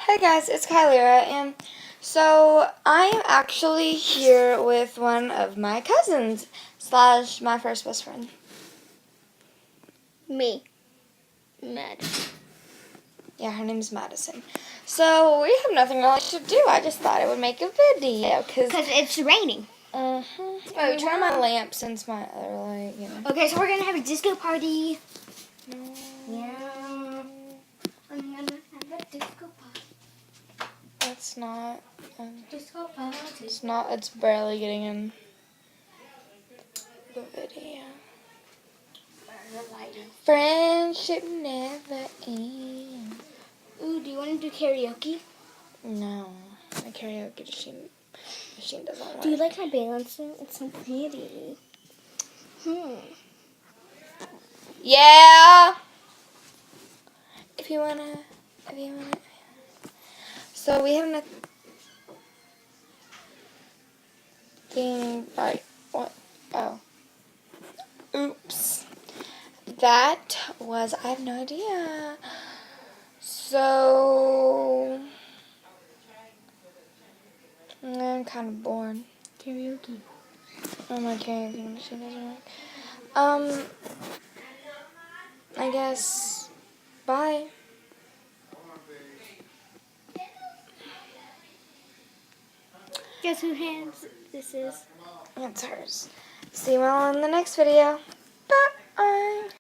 Hey guys, it's Kyliera, and so I am actually here with one of my cousins / my first best friend. Me. Mad. Yeah, her name's Madison. So we have nothing else to do. I just thought I would make a video Because it's raining. Wait, turn on my lamp since my other light, Okay, so we're going to have a disco party. No. Yeah. I'm going to have a disco party. That's not. Disco party. It's not. It's barely getting in the video. Friendship never ends. Ooh, do you want to do karaoke? No, my karaoke machine doesn't work. Do you like my balancer? It's so pretty. Yeah. If you wanna. So we have nothing. Right. What? Oh. Oops. That was. I have no idea. So. I'm kind of bored. Karaoke. Oh my karaoke machine doesn't work. I guess. Bye. Guess who hands this is? It's hers. See you all in the next video. Bye.